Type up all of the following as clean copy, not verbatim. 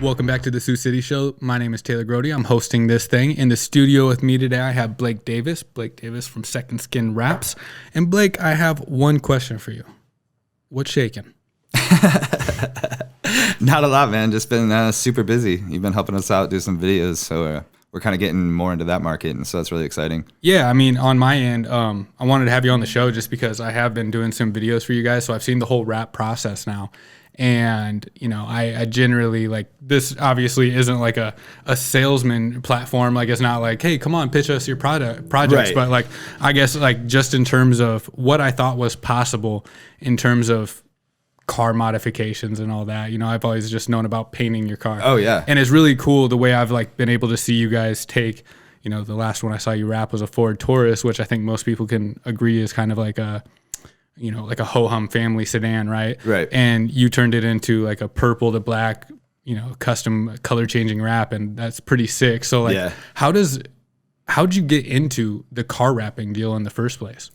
Welcome back to the Sioux City Show. My name is Taylor Grote. I'm hosting this thing. In the studio with me today, I have Blake Davis from Second Skin Raps. And Blake, I have one question for you. What's shaking? Not a lot, man. Just been super busy. You've been helping us out do some videos, so we're kind of getting more into that market, and so that's really exciting. Yeah, I mean, on my end, I wanted to have you on the show just because I have been doing some videos for you guys, so I've seen the whole rap process now. And, you know, I generally, like, this obviously isn't like a salesman platform. Like, it's not like, hey, come on, pitch us your projects. Right. But, like, I guess, like, just in terms of what I thought was possible in terms of car modifications and all that, you know, I've always just known about painting your car. Oh, yeah. And it's really cool the way I've, like, been able to see you guys take, you know, the last one I saw you rap was a Ford Taurus, which I think most people can agree is kind of like a, you know, like a ho-hum family sedan, right? Right. And you turned it into like a purple to black, you know, custom color changing wrap, and that's pretty sick. So like, how'd you get into the car wrapping deal in the first place?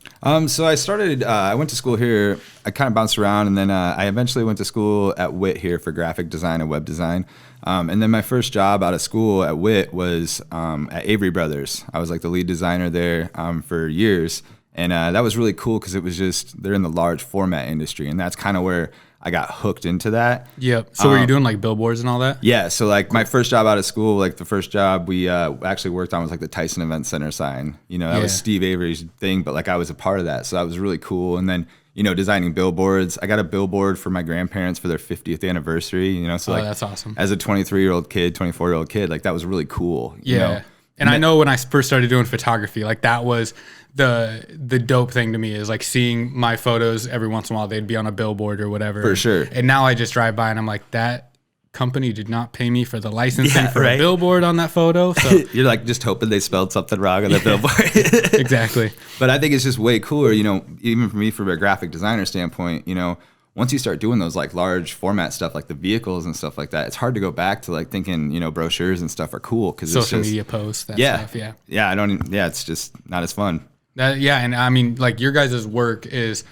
So I started, I went to school here. I kind of bounced around, and then I eventually went to school at WIT here for graphic design and web design. And then my first job out of school at WIT was at Avery Brothers. I was like the lead designer there for years. And that was really cool because it was just, they're in the large format industry, and that's kind of where I got hooked into that. Yep. So were you doing like billboards and all that? Yeah. So like my first job out of school, like the first job we actually worked on was like the Tyson Event Center sign. You know, that was Steve Avery's thing, but like I was a part of that. So that was really cool. And then, you know, designing billboards. I got a billboard for my grandparents for their 50th anniversary, you know, so like that's awesome. As a 23-year-old kid, 24-year-old kid, like that was really cool. Yeah. You know? And I know when I first started doing photography, like that was the dope thing to me, is like seeing my photos every once in a while, they'd be on a billboard or whatever. For sure. And now I just drive by and I'm like, that company did not pay me for the licensing for a billboard on that photo. So you're like just hoping they spelled something wrong on the billboard. Exactly. But I think it's just way cooler, you know, even for me from a graphic designer standpoint, you know, once you start doing those like large format stuff, like the vehicles and stuff like that, it's hard to go back to like thinking, you know, brochures and stuff are cool because social media posts, that stuff. Yeah. It's just not as fun. And I mean, like your guys' work is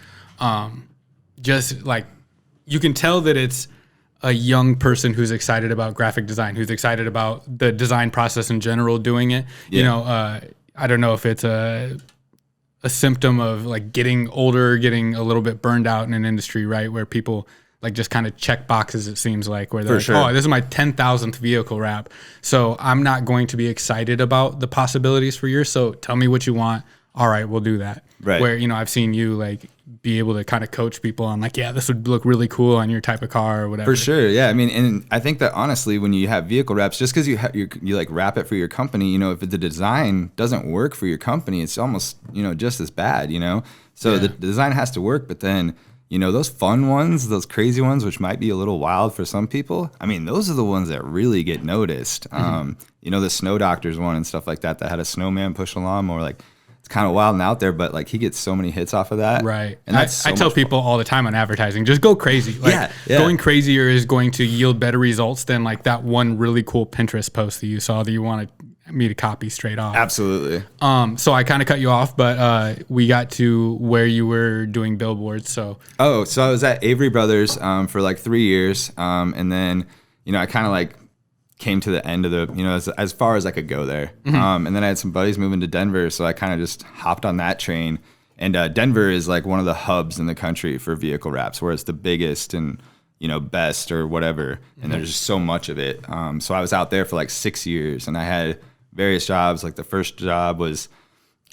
just like, you can tell that it's a young person who's excited about graphic design, who's excited about the design process in general, doing it. You know, I don't know if it's a symptom of like getting older, getting a little bit burned out in an industry, right? Where people like just kind of check boxes, it seems like, where they're like, oh, this is my 10,000th vehicle wrap, so I'm not going to be excited about the possibilities for yours. So tell me what you want. All right, we'll do that. Right. Where, you know, I've seen you like be able to kind of coach people on like, yeah, this would look really cool on your type of car or whatever. For sure. Yeah. I mean, and I think that honestly, when you have vehicle wraps, just because you like wrap it for your company, you know, if the design doesn't work for your company, it's almost, you know, just as bad, you know? So the design has to work, but then, you know, those fun ones, those crazy ones, which might be a little wild for some people, I mean, those are the ones that really get noticed. Mm-hmm. You know, the Snow Doctors one and stuff like that had a snowman push a lawnmower, like, kind of wild and out there, but like he gets so many hits off of that. Right. And that's I tell people all the time on advertising, just go crazy. Like going crazier is going to yield better results than like that one really cool Pinterest post that you saw that you wanted me to copy straight off. Absolutely. So I kind of cut you off, but we got to where you were doing billboards. So I was at Avery Brothers for like 3 years. And then, you know, I kind of like came to the end of the, you know, as far as I could go there. Mm-hmm. And then I had some buddies moving to Denver, so I kind of just hopped on that train. And Denver is like one of the hubs in the country for vehicle wraps, where it's the biggest and, you know, best or whatever. And there's just so much of it. So I was out there for like 6 years, and I had various jobs. Like the first job was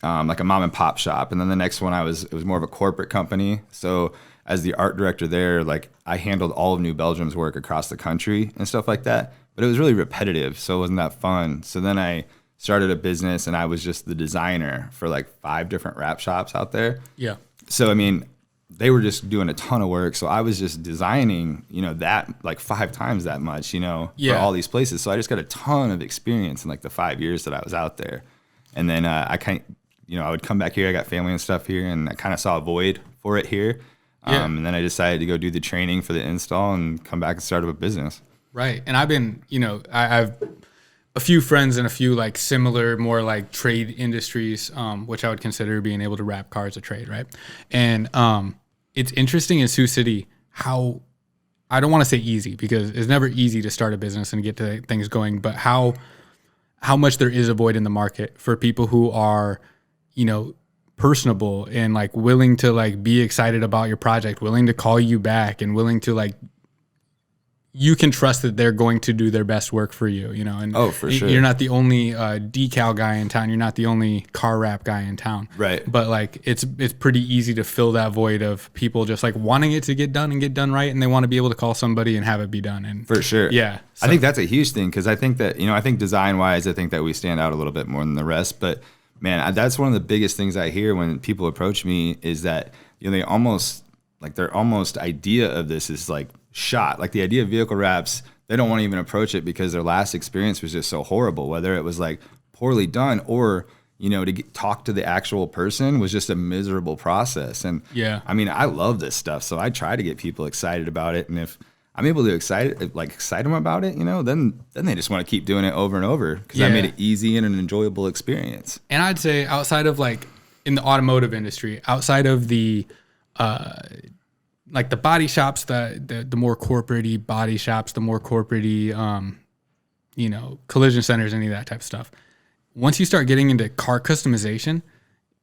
like a mom and pop shop, and then the next one it was more of a corporate company. So as the art director there, like I handled all of New Belgium's work across the country and stuff like that. But it was really repetitive, so it wasn't that fun. So then I started a business, and I was just the designer for like 5 different wrap shops out there. Yeah. So, I mean, they were just doing a ton of work. So I was just designing, you know, that like 5 times that much, you know, for all these places. So I just got a ton of experience in like the 5 years that I was out there. And then I would come back here. I got family and stuff here, and I kind of saw a void for it here. And then I decided to go do the training for the install and come back and start up a business. Right. And I've been, you know, I've a few friends in a few like similar, more like trade industries, which I would consider being able to wrap cars a trade, right? And it's interesting in Sioux City how I don't want to say easy, because it's never easy to start a business and get to things going, but how much there is a void in the market for people who are, personable and like willing to like be excited about your project, willing to call you back, and willing to like, you can trust that they're going to do their best work for you, and for sure. You're not the only decal guy in town. You're not the only car wrap guy in town. Right. But like, it's pretty easy to fill that void of people just like wanting it to get done and get done right. And they want to be able to call somebody and have it be done. And for sure. Yeah. So. I think that's a huge thing. Cause I think that, I think design wise, I think that we stand out a little bit more than the rest, but man, that's one of the biggest things I hear when people approach me is that, they almost like their almost idea of this is like shot. Like the idea of vehicle wraps, they don't want to even approach it because their last experience was just so horrible, whether it was like poorly done or, to talk to the actual person was just a miserable process. And yeah, I mean, I love this stuff. So I try to get people excited about it. And if I'm able to excite them about it, then they just want to keep doing it over and over because I made it easy and an enjoyable experience. And I'd say outside of like in the automotive industry, outside of the, like the body shops, the more corporate-y body shops, the more corporate-y, collision centers, any of that type of stuff. Once you start getting into car customization,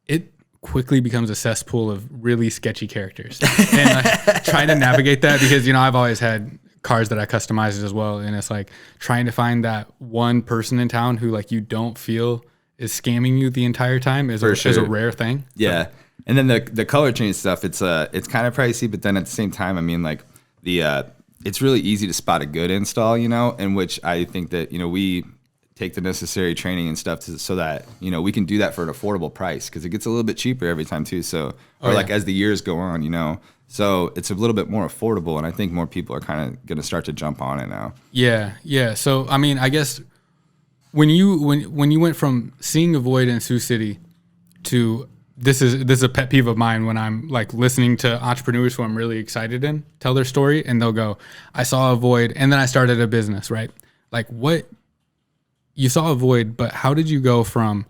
it quickly becomes a cesspool of really sketchy characters. And trying to navigate that, because, I've always had cars that I customized as well. And it's like trying to find that one person in town who like you don't feel is scamming you the entire time is a rare thing. Yeah. And then the color change stuff, it's kind of pricey, but then at the same time, I mean, like it's really easy to spot a good install, in which I think that, we take the necessary training and stuff so that, we can do that for an affordable price because it gets a little bit cheaper every time too. So, like as the years go on, so it's a little bit more affordable. And I think more people are kind of going to start to jump on it now. Yeah. Yeah. So, I mean, I guess when you went from seeing a void in Sioux City to this is a pet peeve of mine when I'm like listening to entrepreneurs who I'm really excited in tell their story, and they'll go, I saw a void and then I started a business, right? Like, what, you saw a void, but how did you go from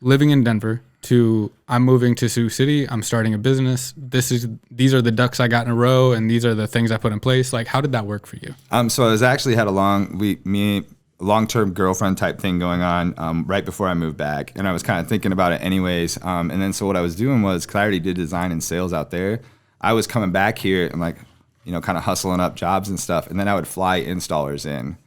living in Denver to I'm moving to Sioux City, I'm starting a business, these are the ducks I got in a row and these are the things I put in place? Like, how did that work for you? So I was actually had a long-term girlfriend type thing going on right before I moved back, and I was kind of thinking about it anyways. And then so what I was doing was, because I already did design and sales out there, I was coming back here and like, kind of hustling up jobs and stuff, and then I would fly installers in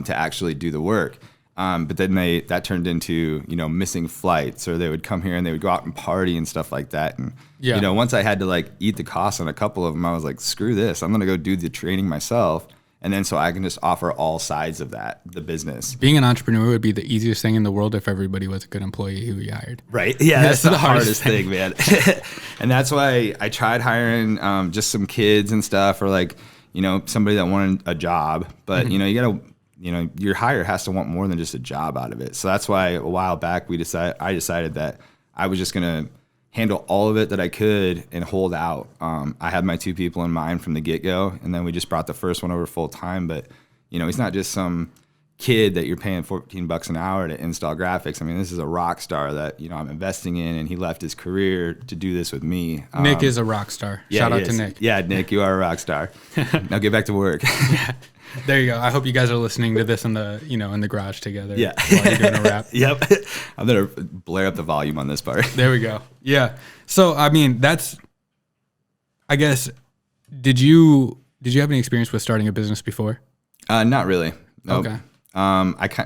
to actually do the work. But then that turned into missing flights, or they would come here and they would go out and party and stuff like that. And once I had to like eat the cost on a couple of them, I was like, screw this, I'm gonna go do the training myself. And then so I can just offer all sides of the business. Being an entrepreneur would be the easiest thing in the world if everybody was a good employee who you hired. Right. Yeah, that's the hardest thing, man. And that's why I tried hiring just some kids and stuff, or like, somebody that wanted a job. But, you gotta, your hire has to want more than just a job out of it. So that's why a while back I decided that I was just going to handle all of it that I could and hold out. I had my two people in mind from the get-go, and then we just brought the first one over full time. But, he's not just some kid that you're paying $14 an hour to install graphics. I mean, this is a rock star that, I'm investing in, and he left his career to do this with me. Nick is a rock star. Yeah, shout out to Nick. Yeah, Nick, you are a rock star. Now get back to work. Yeah. There you go. I hope you guys are listening to this in the, in the garage together. Yeah. While you're doing a rap. Yep. I'm going to blare up the volume on this part. There we go. Yeah. So, I mean, I guess, did you have any experience with starting a business before? Not really. Nope. Okay.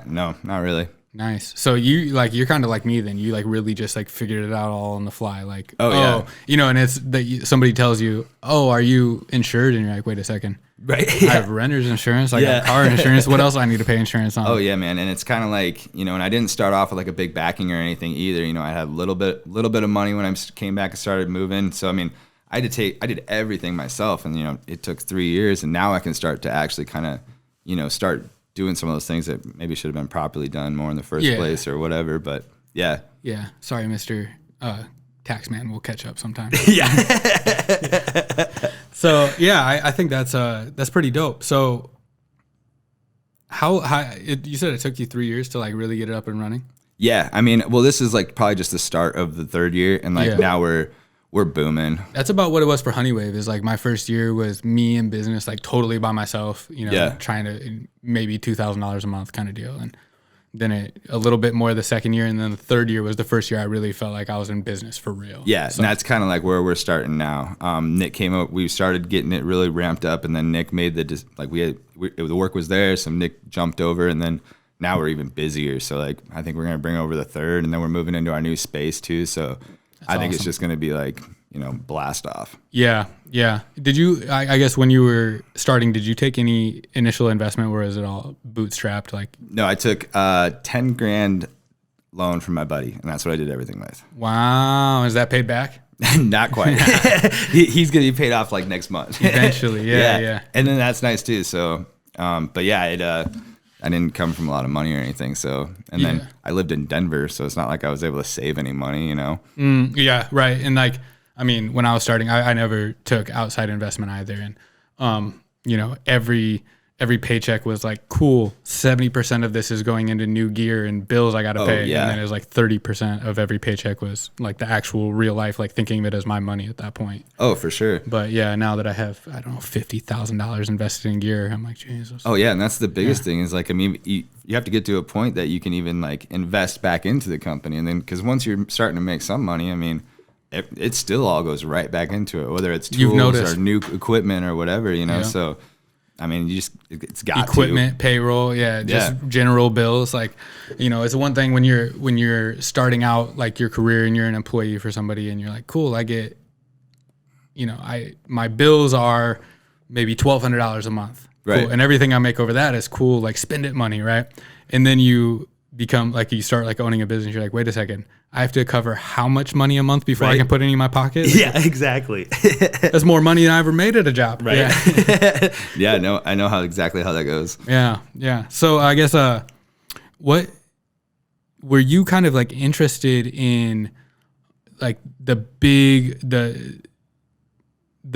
No, not really. Nice. So you're kind of like me then. You like really just like figured it out all on the fly. Like, yeah. And it's that somebody tells you, oh, are you insured? And you're like, wait a second. Right. I have renter's insurance. I got car insurance. What else do I need to pay insurance on? Oh yeah, man. And it's kind of like, and I didn't start off with like a big backing or anything either. I had a little bit of money when I came back and started moving. So, I mean, I did everything myself, and, it took 3 years, and now I can start to actually kind of, start doing some of those things that maybe should have been properly done more in the first place or whatever. But yeah. Yeah. Sorry, Mr. Taxman. We'll catch up sometime. Yeah. So yeah, I think that's pretty dope. So you said it took you 3 years to like really get it up and running? Yeah. I mean, well, this is like probably just the start of the third year, and like now we're we're booming. That's about what it was for Honeywave. Is like my first year was me in business, like totally by myself, trying to maybe $2,000 a month kind of deal. And then a little bit more the second year. And then the third year was the first year I really felt like I was in business for real. Yeah. So, and that's kind of like where we're starting now. Nick came up, we started getting it really ramped up, and then Nick made the work was there. So Nick jumped over, and then now we're even busier. So like, I think we're going to bring over the third, and then we're moving into our new space too. So I think it's just going to be like, blast off. Yeah. Yeah. Did you, I guess when you were starting, did you take any initial investment, or is it all bootstrapped? Like, no, I took $10,000 loan from my buddy, and that's what I did everything with. Wow. Is that paid back? Not quite. He's going to be paid off like next month. Eventually. Yeah. And then that's nice too. So, but yeah, I didn't come from a lot of money or anything. So, and then I lived in Denver, so it's not like I was able to save any money, Yeah, right. And like, I mean, when I was starting, I never took outside investment either. And, every paycheck was like, cool, 70% of this is going into new gear and bills I got to pay. Yeah. And then it was like 30% of every paycheck was like the actual real life, like thinking of it as my money at that point. Oh, for sure. But yeah, now that I have, I don't know, $50,000 invested in gear, I'm like, Jesus. Oh yeah. And that's the biggest thing is like, I mean, you have to get to a point that you can even like invest back into the company. And then, cause once you're starting to make some money, I mean, it still all goes right back into it, whether it's tools or new equipment or whatever, So, I mean, it's got equipment, payroll, general bills. Like, it's one thing when you're starting out like your career and you're an employee for somebody and you're like, cool, I get, my bills are maybe $1,200 a month, right? Cool. And everything I make over that is cool, like spend it money, right? And then you become like, you start like owning a business. You're like, wait a second, I have to cover how much money a month before I can put any in my pocket? Like, yeah, exactly. That's more money than I ever made at a job. Right. Yeah. I know exactly how that goes. Yeah. So I guess, what were you kind of like interested in, like the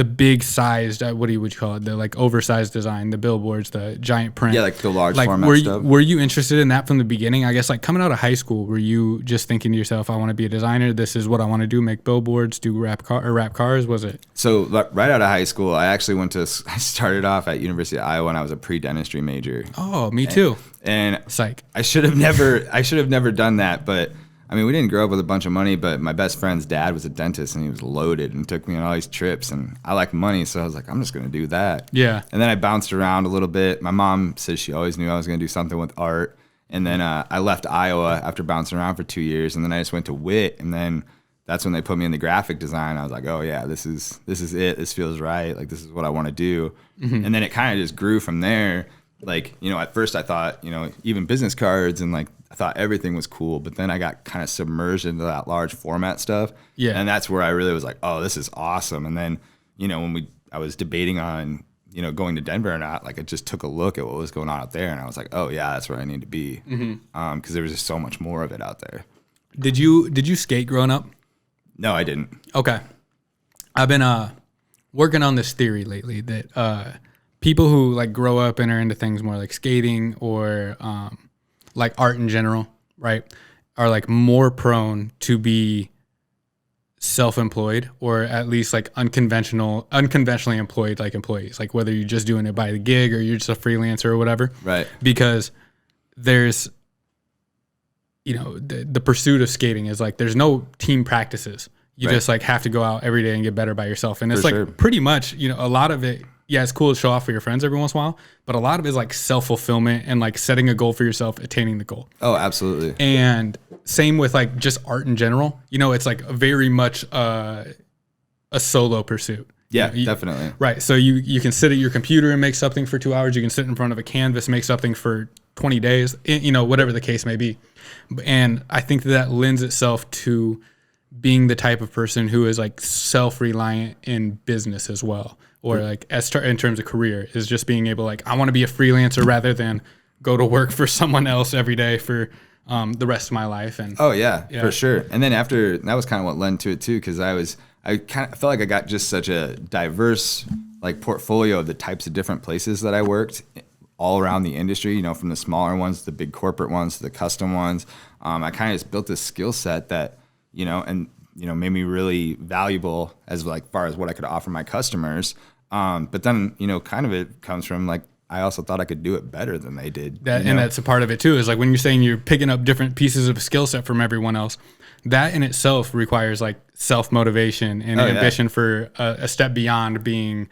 big sized, what would you call it? The like oversized design, the billboards, the giant print. Yeah, like the large format stuff. Were you interested in that from the beginning? I guess like coming out of high school, were you just thinking to yourself, I want to be a designer. This is what I want to do. Make billboards, do wrap cars. Was it? So right out of high school, I actually I started off at University of Iowa, and I was a pre-dentistry major. Oh, me too. And psych. I should have never done that, but I mean, we didn't grow up with a bunch of money, but my best friend's dad was a dentist, and he was loaded and took me on all these trips, and I like money, so I was like, I'm just going to do that. Yeah. And then I bounced around a little bit. My mom says she always knew I was going to do something with art. And then I left Iowa after bouncing around for 2 years, and then I just went to WIT, and then that's when they put me in the graphic design. I was like, oh yeah, this is it. This feels right. Like, this is what I want to do. Mm-hmm. And then it kind of just grew from there. Like, at first I thought, even business cards and like, I thought everything was cool, but then I got kind of submerged into that large format stuff. Yeah. And that's where I really was like, oh, this is awesome. And then, when I was debating on, going to Denver or not, like I just took a look at what was going on out there, and I was like, oh yeah, that's where I need to be. Mm-hmm. 'Cause there was just so much more of it out there. Did you skate growing up? No, I didn't. Okay. I've been working on this theory lately that people who like grow up and are into things more like skating or like art in general, right, are like more prone to be self-employed, or at least like unconventionally employed, like employees, like whether you're just doing it by the gig or you're just a freelancer or whatever. Right. Because there's, the pursuit of skating is like, there's no team practices. You just like have to go out every day and get better by yourself. And it's like pretty much, a lot of it, yeah, it's cool to show off for your friends every once in a while, but a lot of it is like self-fulfillment and like setting a goal for yourself, attaining the goal. Oh, absolutely. And same with like just art in general. It's like very much a solo pursuit. Yeah, definitely. Right. So you can sit at your computer and make something for 2 hours. You can sit in front of a canvas, make something for 20 days, whatever the case may be. And I think that lends itself to being the type of person who is like self-reliant in business as well. Or like in terms of career, is just being able, like, I want to be a freelancer rather than go to work for someone else every day for the rest of my life. And oh yeah, for sure. And then after that was kind of what led to it too, because I kind of felt like I got just such a diverse like portfolio of the types of different places that I worked all around the industry. From the smaller ones, to the big corporate ones, to the custom ones. I kind of just built this skill set that and made me really valuable as like far as what I could offer my customers. But then, kind of it comes from like, I also thought I could do it better than they did. And that's a part of it too, is like when you're saying you're picking up different pieces of skill set from everyone else, that in itself requires like self-motivation and ambition for a step beyond being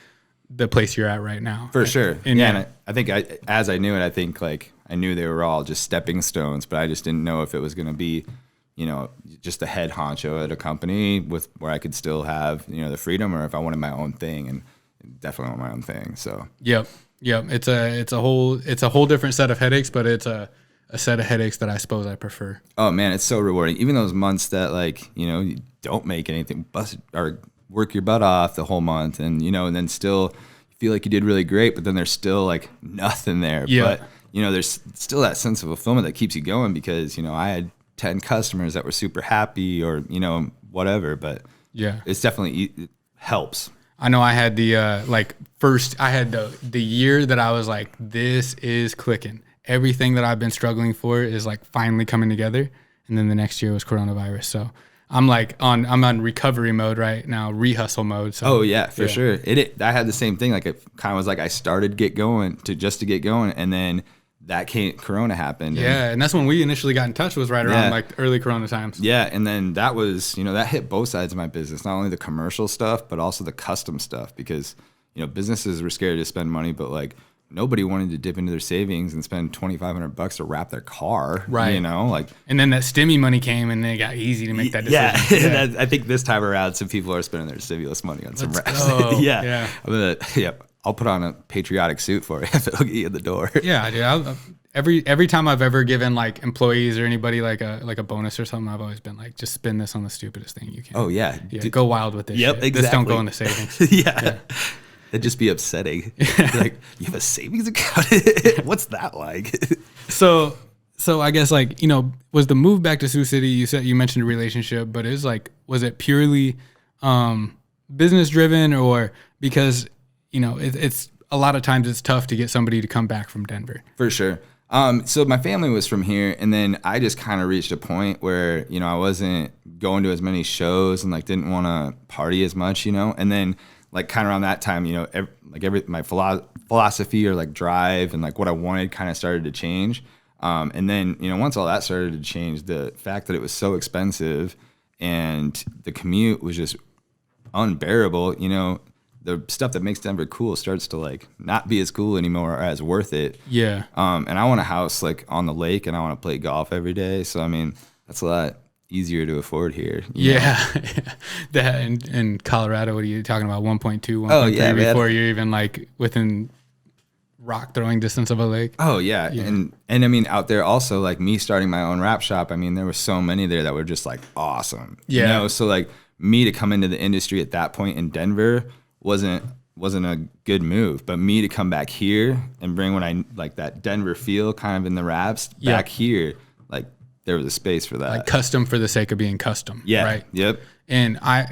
the place you're at right now. For sure. And I think as I knew it, I think like I knew they were all just stepping stones, but I just didn't know if it was going to be, just the head honcho at a company with where I could still have, the freedom, or if I wanted my own thing, and definitely want my own thing. So, Yep. It's a whole different set of headaches, but it's a set of headaches that I suppose I prefer. Oh man, it's so rewarding. Even those months that like, you don't make anything, or work your butt off the whole month, and and then still feel like you did really great, but then there's still like nothing there. Yeah. But there's still that sense of fulfillment that keeps you going, because I had 10 customers that were super happy, or whatever. But yeah, it's definitely, it helps. I know I had the the year that I was like, this is clicking. Everything that I've been struggling for is like finally coming together. And then the next year was coronavirus. So I'm on recovery mode right now, re-hustle mode. So oh yeah, for sure. I had the same thing. Like it kind of was like I started to get going, and then Corona happened. And that's when we initially got in touch, was right around like early Corona times. Yeah, and then that was, that hit both sides of my business, not only the commercial stuff, but also the custom stuff, because, businesses were scared to spend money, but like nobody wanted to dip into their savings and spend $2,500 to wrap their car. Right. And then that stimmy money came, and it got easy to make that decision. Yeah. I think this time around, some people are spending their stimulus money on some wraps. Yeah. I'll put on a patriotic suit for you if it'll get you in the door. Yeah, dude. Every time I've ever given like employees or anity like a bonus or something, I've always been like, just spend this on the stupidest thing you can. Oh yeah. Go wild with this. Yep, shit. exactly. Just don't go into savings. yeah. It'd just be upsetting. Like, you have a savings account? What's that like? So I guess like, was the move back to Sioux City, you mentioned a relationship, but was it purely business driven, or because it's a lot of times it's tough to get somebody to come back from Denver? For sure. So my family was from here, and then I just kind of reached a point where, I wasn't going to as many shows and like didn't want to party as much, and then like kind of around that time, my philosophy or like drive and like what I wanted kind of started to change. And then, once all that started to change, the fact that it was so expensive and the commute was just unbearable, the stuff that makes Denver cool starts to like not be as cool anymore or as worth it. Yeah. And I want a house like on the lake, and I want to play golf every day. So, I mean, that's a lot easier to afford here. Yeah. That in Colorado, what are you talking about? 1.2, 1.3 before you're even like within rock throwing distance of a lake. Oh yeah. And I mean, out there also, like me starting my own wrap shop, I mean, there were so many there that were just like awesome. Yeah. So like me to come into the industry at that point in Denver wasn't a good move, but me to come back here and bring what I like, that Denver feel kind of in the wraps back here, like there was a space for that. Like custom for the sake of being custom. Yeah. Right. Yep. And I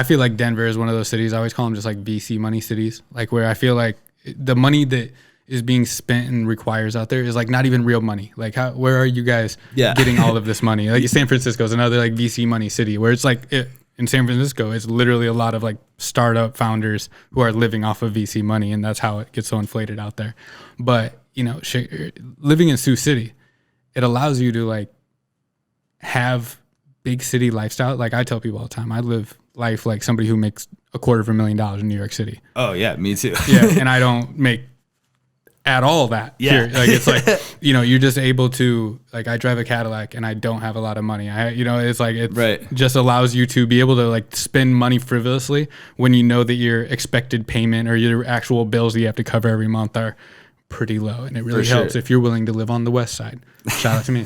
feel like Denver is one of those cities, I always call them just like VC money cities, like where I feel like the money that is being spent and requires out there is like not even real money. Like where are you guys getting all of this money? Like San Francisco is another like VC money city, where it's like in San Francisco, it's literally a lot of like startup founders who are living off of VC money, and that's how it gets so inflated out there. But living in Sioux City, it allows you to like have big city lifestyle. Like I tell people all the time, I live life like somebody who makes $250,000 in New York City. Oh yeah, me too. Yeah, and I don't make at all that. Yeah. Here. Like it's like, you're just able to, like, I drive a Cadillac and I don't have a lot of money. It's like, it just allows you to be able to like spend money frivolously when you know that your expected payment or your actual bills that you have to cover every month are pretty low. And it really helps if you're willing to live on the West Side. Shout out to me.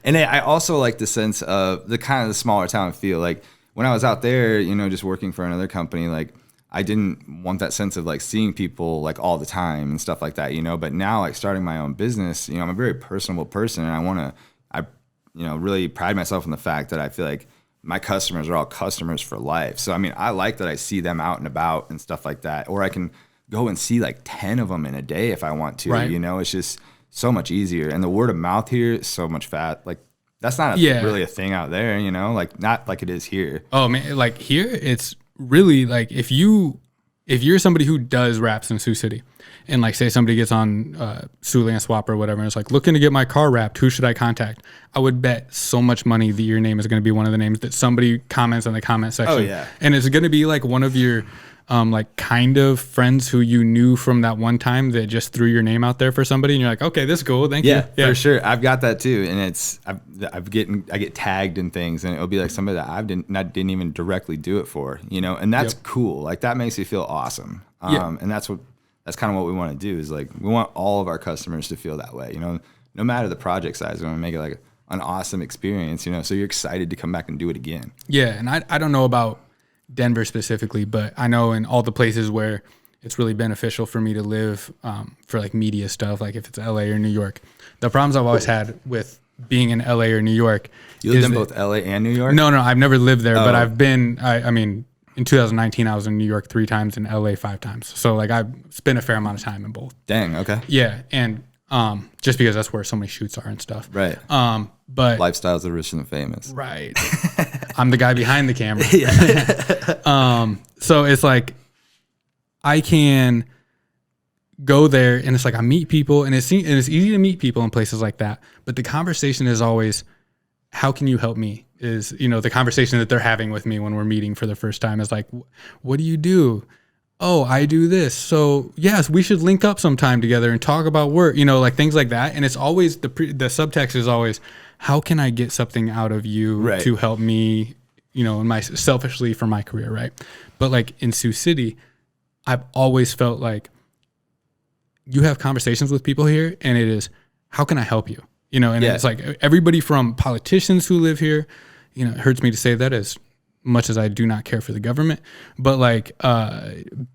And I also like the sense of the kind of the smaller town feel. Like when I was out there, just working for another company, like I didn't want that sense of like seeing people like all the time and stuff like that, but now like starting my own business, I'm a very personable person, and I really pride myself in the fact that I feel like my customers are all customers for life. So, I mean, I like that I see them out and about and stuff like that, or I can go and see like 10 of them in a day if I want to, right. It's just so much easier. And the word of mouth here is so much That's not really a thing out there, you know, like not like it is here. Oh man, like here it's really like if you're somebody who does wraps in Sioux City, and like say somebody gets on Sioux Land Swap or whatever, and it's like looking to get my car wrapped, who should I contact? I would bet so much money that your name is going to be one of the names that somebody comments in the comment section. Oh yeah, and it's going to be like one of your like kind of friends who you knew from that one time that just threw your name out there for somebody, and you're like, okay, this is cool, thank you. Yeah, for sure. I've got that too, and it's I get tagged in things, and it'll be like somebody that I didn't even directly do it for, you know, and that's cool. Like that makes me feel awesome. And that's kind of what we want to do is like we want all of our customers to feel that way, you know, no matter the project size. We want to make it like an awesome experience, you know, so you're excited to come back and do it again. Yeah, and I don't know about Denver specifically, but I know in all the places where it's really beneficial for me to live for like media stuff, like if it's LA or New York. The problems I've always had with being in LA or New York. You lived in both LA and New York? No, I've never lived there, but I've been, I mean, in 2019, I was in New York 3 times and LA 5 times. So like I've spent a fair amount of time in both. Dang, okay. Yeah, and just because that's where so many shoots are and stuff. Right. But lifestyles of the rich and the famous. Right. I'm the guy behind the camera. So it's like I can go there and it's like I meet people and it's easy to meet people in places like that. But the conversation is always, how can you help me? Is, you know, the conversation that they're having with me when we're meeting for the first time is like, what do you do? Oh, I do this. So yes, we should link up sometime together and talk about work, you know, like things like that. And it's always the subtext is always, how can I get something out of you to help me, you know, in my selfishly for my career. Right. But like in Sioux City, I've always felt like you have conversations with people here and it is, how can I help you? You know, and it's like everybody from politicians who live here, you know, it hurts me to say that as much as I do not care for the government, but like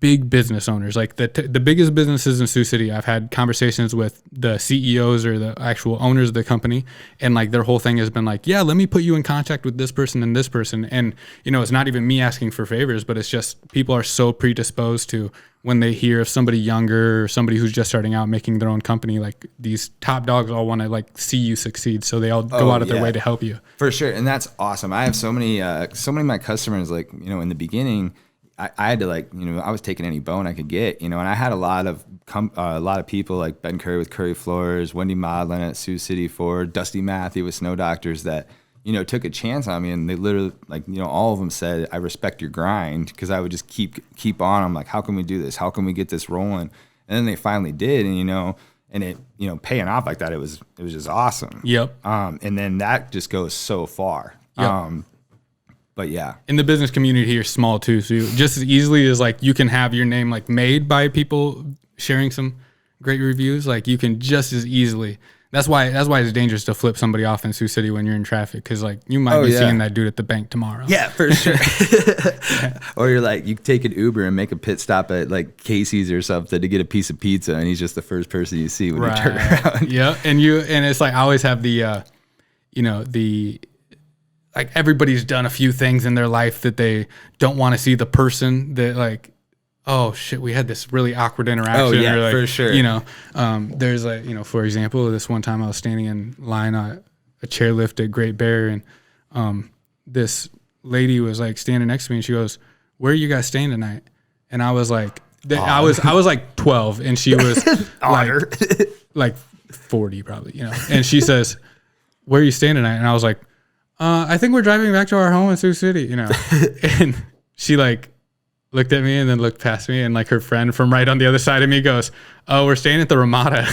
big business owners, like the biggest businesses in Sioux City, I've had conversations with the CEOs or the actual owners of the company. And like their whole thing has been like, yeah, let me put you in contact with this person and this person. And, you know, it's not even me asking for favors, but it's just people are so predisposed to when they hear of somebody younger or somebody who's just starting out making their own company, like these top dogs all want to like see you succeed. So they all go out of their way to help you. For sure. And that's awesome. I have so many of my customers, like, you know, in the beginning, I had to like, you know, I was taking any bone I could get, you know, and I had a lot of people like Ben Curry with Curry Floors, Wendy Modlin at Sioux City Ford, Dusty Matthew with Snow Doctors that, you know, took a chance on me, and they literally, like, you know, all of them said, I respect your grind, because I would just keep on. I'm like, how can we do this? How can we get this rolling? And then they finally did, and, you know, and it, you know, paying off like that, it was just awesome. Yep. And then that just goes so far. Yep. But yeah. In the business community here, small too, so just as easily as like you can have your name like made by people sharing some great reviews, like you can just as easily. That's why it's dangerous to flip somebody off in Sioux City when you're in traffic, because like you might be seeing that dude at the bank tomorrow. Yeah, for sure. Or you're like, you take an Uber and make a pit stop at like Casey's or something to get a piece of pizza, and he's just the first person you see when you turn around. Yeah, and it's like I always have the, you know, the like everybody's done a few things in their life that they don't want to see the person that like, oh shit, we had this really awkward interaction. Oh yeah, like, for sure. You know, there's like, you know, for example, this one time I was standing in line on a chairlift at Great Bear, and this lady was like standing next to me, and she goes, "Where are you guys staying tonight?" And I was like, I was like 12, and she was like 40 probably, you know. And she says, "Where are you staying tonight?" And I was like, I think we're driving back to our home in Sioux City, you know. And she like looked at me and then looked past me, and like her friend from right on the other side of me goes, "Oh, we're staying at the Ramada."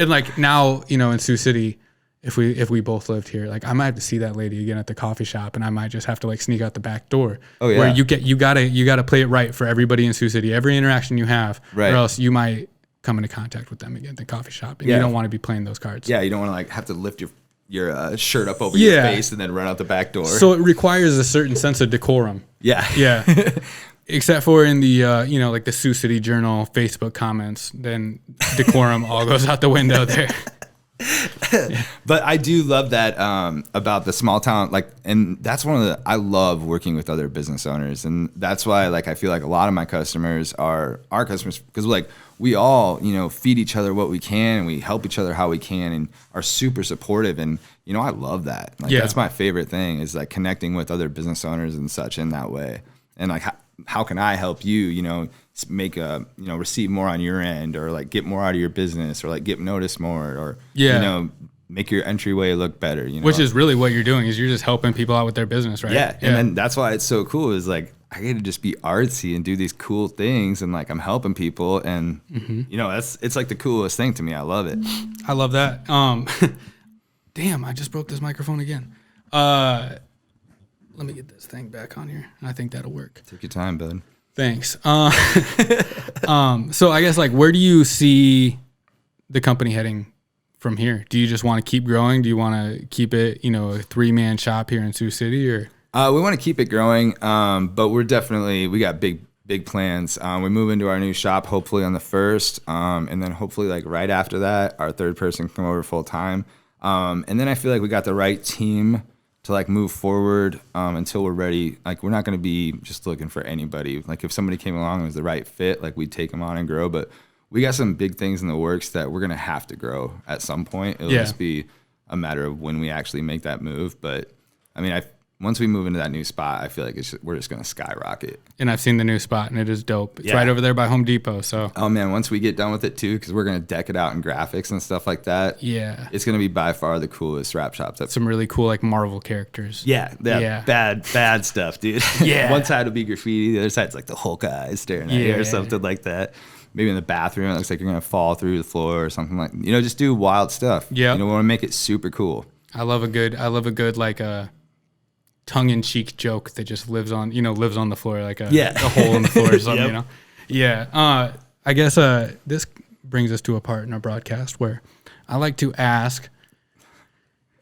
And like now, you know, in Sioux City, if we both lived here, like I might have to see that lady again at the coffee shop, and I might just have to like sneak out the back door. Oh yeah. Where you gotta play it right for everybody in Sioux City. Every interaction you have, or else you might come into contact with them again at the coffee shop, and you don't want to be playing those cards. Yeah, you don't want to like have to lift your shirt up over your face and then run out the back door. So it requires a certain sense of decorum. Yeah. Yeah. Except for in the, you know, like the Sioux City Journal Facebook comments, then decorum all goes out the window there. But I do love that about the small town, like, and that's I love working with other business owners, and that's why, like, I feel like a lot of my customers are our customers, because like we all, feed each other what we can, and we help each other how we can, and are super supportive, and I love that. Like, that's my favorite thing, is like connecting with other business owners and such in that way, and like how can I help you, make receive more on your end, or like get more out of your business, or like get noticed more, or make your entryway look better. Which is really what you're doing, is you're just helping people out with their business, right? Yeah. And then that's why it's so cool, is like I get to just be artsy and do these cool things, and like I'm helping people, and it's like the coolest thing to me. I love it. I love that. Damn, I just broke this microphone again. Let me get this thing back on here. I think that'll work. Take your time, bud. Thanks. So I guess, like, where do you see the company heading from here? Do you just want to keep growing? Do you want to keep it, a 3-man shop here in Sioux City, or? We want to keep it growing, but we got big plans. We move into our new shop hopefully on the 1st, and then hopefully like right after that, our 3rd person can come over full time. And then I feel like we got the right team to like move forward until we're ready. Like, we're not going to be just looking for anybody. Like, if somebody came along and was the right fit, like, we'd take them on and grow. But we got some big things in the works that we're going to have to grow at some point. It'll just be a matter of when we actually make that move. But I mean, once we move into that new spot, I feel like we're just going to skyrocket. And I've seen the new spot, and it is dope. It's right over there by Home Depot. So, oh man, once we get done with it too, because we're going to deck it out in graphics and stuff like that. Yeah, it's going to be by far the coolest wrap shop. Some really cool, like, Marvel characters. Yeah. Bad stuff, dude. Yeah. One side will be graffiti, the other side's like the Hulk eyes staring at you or something like that. Maybe in the bathroom, it looks like you're going to fall through the floor or something like. Just do wild stuff. Yeah, we want to make it super cool. I love a good like tongue-in-cheek joke that just lives on the floor, like a hole in the floor or something. Yeah. I guess this brings us to a part in our broadcast where I like to ask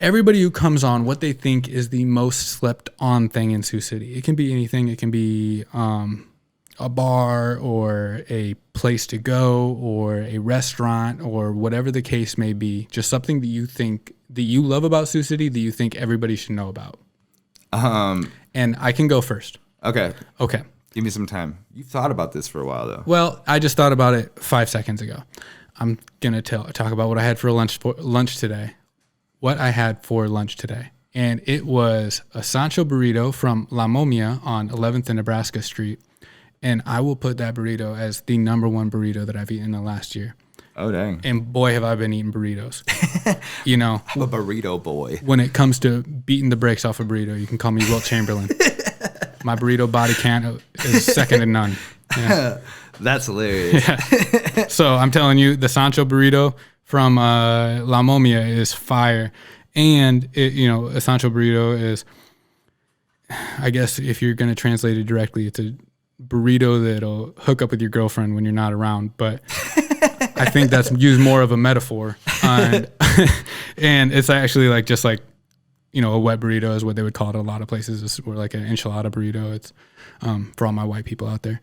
everybody who comes on what they think is the most slept on thing in Sioux City. It can be anything. It can be a bar, or a place to go, or a restaurant, or whatever the case may be. Just something that you think that you love about Sioux City that you think everybody should know about. And I can go first. Okay. Give me some time. You've thought about this for a while, though. Well, I just thought about it 5 seconds ago. I'm gonna talk about what I had for lunch today. What I had for lunch today, and it was a Sancho burrito from La Momia on 11th and Nebraska Street, and I will put that burrito as the #1 burrito that I've eaten in the last year. Oh, dang. And boy, have I been eating burritos. I'm a burrito boy. When it comes to beating the brakes off a burrito, you can call me Wilt Chamberlain. My burrito body count is second to none. Yeah. That's hilarious. Yeah. So I'm telling you, the Sancho burrito from La Momia is fire. And, a Sancho burrito is, I guess if you're going to translate it directly, it's a burrito that'll hook up with your girlfriend when you're not around. But I think that's used more of a metaphor. And it's actually like just like, a wet burrito is what they would call it a lot of places, or like an enchilada burrito. It's for all my white people out there.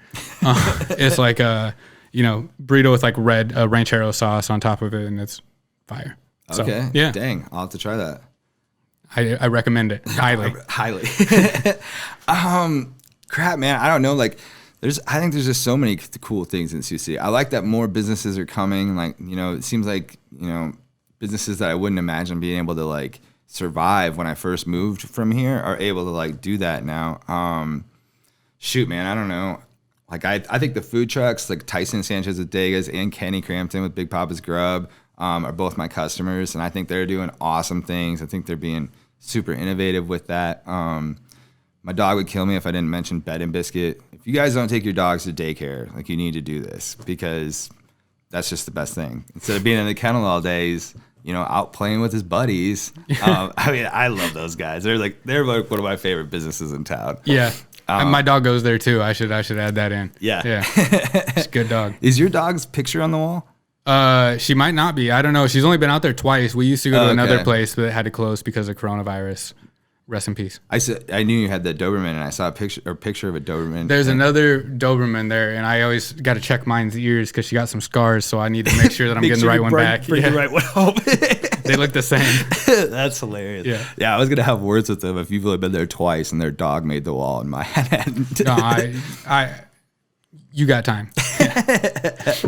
It's like a, burrito with like red ranchero sauce on top of it, and it's fire. Okay. So, yeah. Dang. I'll have to try that. I recommend it highly. Highly. Crap, man. I don't know. Like, I think there's just so many cool things in Sioux City. I like that more businesses are coming. Like, it seems like, businesses that I wouldn't imagine being able to like survive when I first moved from here are able to like do that now. Shoot, man. I don't know. Like, I think the food trucks, like Tyson Sanchez with Degas and Kenny Crampton with Big Papa's Grub, are both my customers. And I think they're doing awesome things. I think they're being super innovative with that. My dog would kill me if I didn't mention Bed and Biscuit. If you guys don't take your dogs to daycare, like, you need to do this, because that's just the best thing. Instead of being in the kennel all day, he's, out playing with his buddies. I love those guys. They're like one of my favorite businesses in town. Yeah. My dog goes there too. I should add that in. Yeah. It's a good dog. Is your dog's picture on the wall? She might not be. I don't know. She's only been out there twice. We used to go to another place, but it had to close because of coronavirus. Rest in peace. I knew you had that Doberman, and I saw a picture of a Doberman. There's another Doberman there, and I always got to check mine's ears because she got some scars, so I need to make sure that I'm getting the right one back. Bring the right one home. They look the same. That's hilarious. Yeah. I was gonna have words with them if you've only been there twice and their dog made the wall in my head. No, you got time.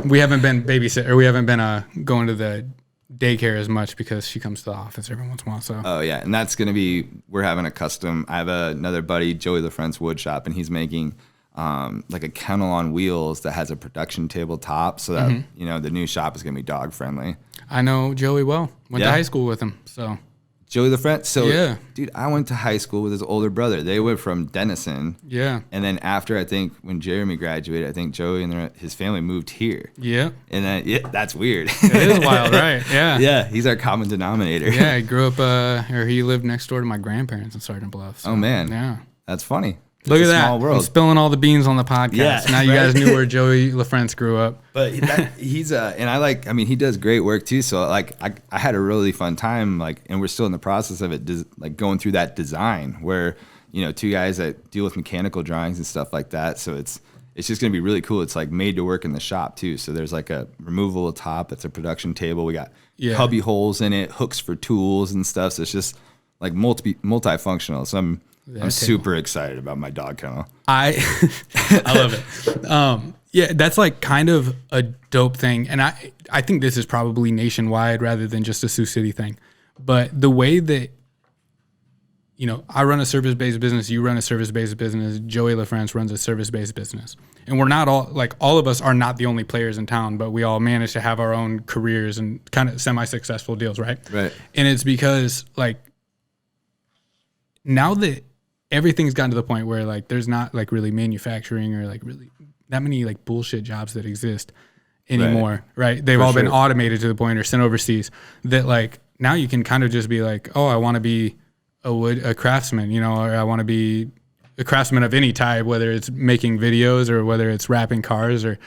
We haven't been babysit, or we haven't been going to the daycare as much because she comes to the office every once in a while. So. Oh yeah, and that's gonna be, we're having a custom. I have another buddy, Joey LaFrance Wood Shop, and he's making like a kennel on wheels that has a production table top, so that the new shop is gonna be dog friendly. I know Joey well. Went to high school with him. So. Joey LaFrance. So yeah, dude, I went to high school with his older brother. They were from Denison. Yeah. And then after, I think when Jeremy graduated, I think Joey and his family moved here. Yeah. And then that's weird. It is wild, right? Yeah. Yeah, he's our common denominator. Yeah, I grew up, or he lived next door to my grandparents in Sergeant Bluff. So, oh man. Yeah. That's funny. Look at a that. Small world. I'm spilling all the beans on the podcast. Yeah, now you guys knew where Joey LaFrance grew up. But he's and he does great work too. So like I had a really fun time, like, and we're still in the process of it, like going through that design where, two guys that deal with mechanical drawings and stuff like that. So it's just going to be really cool. It's like made to work in the shop too. So there's like a removable top. It's a production table. We got cubby holes in it, hooks for tools and stuff. So it's just like multifunctional. So I'm super excited about my dog kennel. I love it. Yeah, that's like kind of a dope thing. And I think this is probably nationwide rather than just a Sioux City thing. But the way that, I run a service-based business, you run a service-based business, Joey LaFrance runs a service-based business. And we're not all of us are not the only players in town, but we all manage to have our own careers and kind of semi-successful deals, right? Right. And it's because like now that everything's gotten to the point where like there's not like really manufacturing or like really that many like bullshit jobs that exist anymore, right? They've all been automated to the point or sent overseas that like now you can kind of just be like, oh, I want to be a craftsman, or I want to be a craftsman of any type, whether it's making videos or whether it's wrapping cars or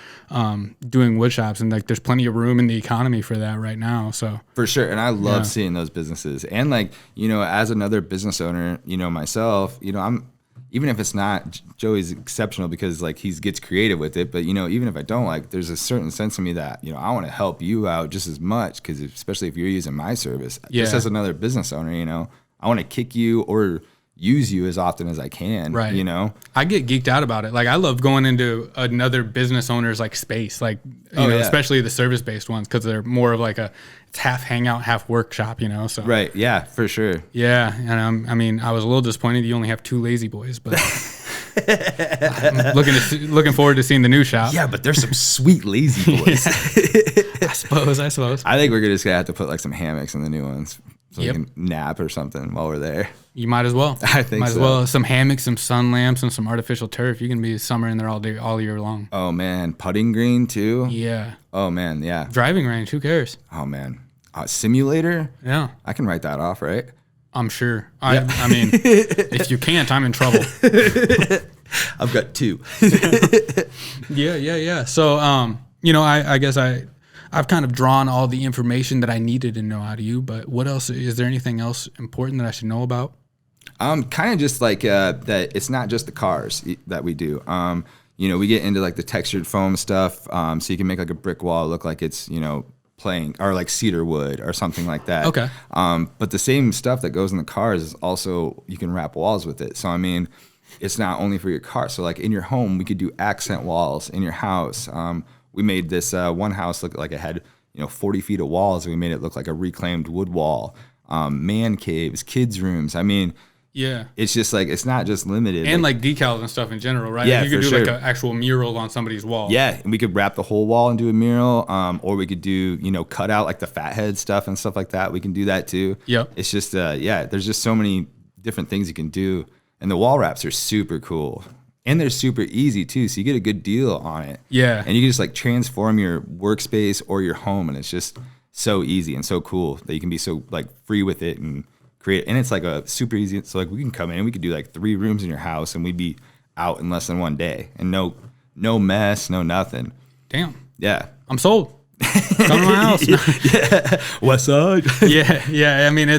doing wood shops. And like there's plenty of room in the economy for that right now. So for sure. And I love seeing those businesses. And like, as another business owner, myself, I'm, even if it's not, Joey's exceptional because like he gets creative with it. But, even if I don't, like there's a certain sense of me that, I want to help you out just as much because especially if you're using my service, just as another business owner, I want to kick you or use you as often as I can, right? I get geeked out about it. Like I love going into another business owner's like space, like especially the service-based ones because they're more of like it's half hangout, half workshop, So right, yeah, for sure. Yeah, and I was a little disappointed you only have 2 lazy boys, but I'm looking forward to seeing the new shop. Yeah, but there's some sweet lazy boys. I suppose. I think we're just gonna have to put like some hammocks in the new ones. So we can nap or something while we're there. You might as well. I think might as well. Some hammocks, some sun lamps, and some artificial turf. You can be summer in there all year long. Oh man, putting green too. Yeah. Oh man, yeah. Driving range. Who cares? Oh man, simulator. Yeah. I can write that off, right? I'm sure. I mean, if you can't, I'm in trouble. I've got 2. Yeah. So, I guess I've kind of drawn all the information that I needed to know out of you, but what else? Is there anything else important that I should know about? Kind of just like that it's not just the cars that we do. We get into like the textured foam stuff, so you can make like a brick wall look like it's, playing or like cedar wood or something like that. Okay. But the same stuff that goes in the cars is also, you can wrap walls with it. So, I mean, it's not only for your car. So like in your home, we could do accent walls in your house. We made this one house look like it had 40 feet of walls, and we made it look like a reclaimed wood wall. Man caves, kids' rooms. I mean, yeah, it's just like it's not just limited. And like decals and stuff in general, right? Yeah, you could for do like sure. an actual mural on somebody's wall. Yeah, and we could wrap the whole wall and do a mural, or we could do cut out like the fathead stuff and stuff like that. We can do that too. Yep. It's just there's just so many different things you can do, and the wall wraps are super cool. And they're super easy too, so you get a good deal on it. Yeah. And you can just like transform your workspace or your home, and it's just so easy and so cool that you can be so like free with it and create. And it's like a super easy. So like we can come in and we could do like 3 rooms in your house, and we'd be out in less than 1 day, and no mess, no nothing. Damn. Yeah. I'm sold. Come to my house. Yeah. West Side. Yeah. I mean,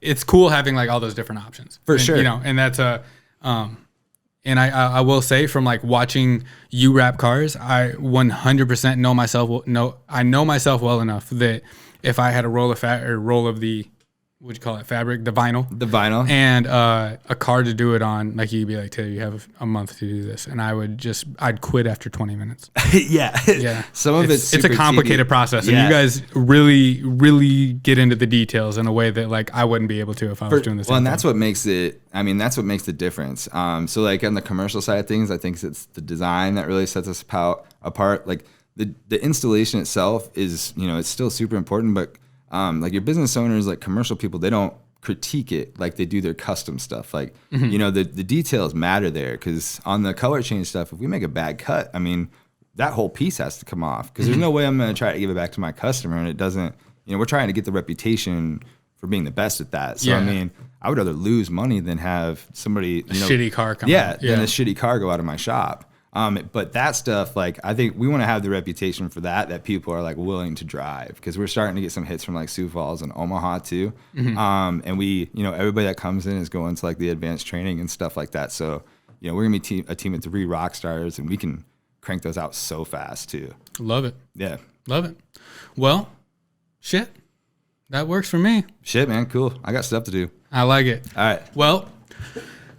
it's cool having like all those different options for sure. And that's and I will say from like watching you wrap cars, I 100% know myself well enough that if I had a roll of the, what'd you call it, fabric, the vinyl, and a card to do it on, like you'd be like, Taylor, you have a month to do this, and I'd quit after 20 minutes. Yeah. Some of it's a complicated process, and you guys really, really get into the details in a way that like I wouldn't be able to if I was doing this. Well, and that's what makes it. I mean, that's what makes the difference. So like on the commercial side of things, I think it's the design that really sets us apart. Like the installation itself is, it's still super important, but like your business owners, like commercial people, they don't critique it like they do their custom stuff. Like, the details matter there, because on the color change stuff, if we make a bad cut, I mean, that whole piece has to come off, because there's no way I'm going to try to give it back to my customer and it doesn't, we're trying to get the reputation for being the best at that. So, I mean, I would rather lose money than have somebody, shitty car come out. Than a shitty car go out of my shop. But that stuff, like, I think we want to have the reputation for that people are like willing to drive, because we're starting to get some hits from like Sioux Falls and Omaha too. And we, everybody that comes in is going to like the advanced training and stuff like that. So, we're gonna be a team of 3 rock stars, and we can crank those out so fast too. Love it. Yeah. Love it. Well, shit, that works for me. Shit, man. Cool. I got stuff to do. I like it. All right. Well,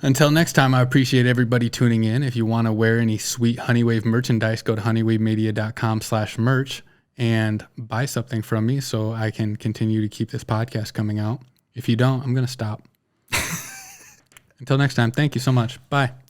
until next time, I appreciate everybody tuning in. If you want to wear any sweet Honeywave merchandise, go to honeywavemedia.com/merch and buy something from me so I can continue to keep this podcast coming out. If you don't, I'm going to stop. Until next time, thank you so much. Bye.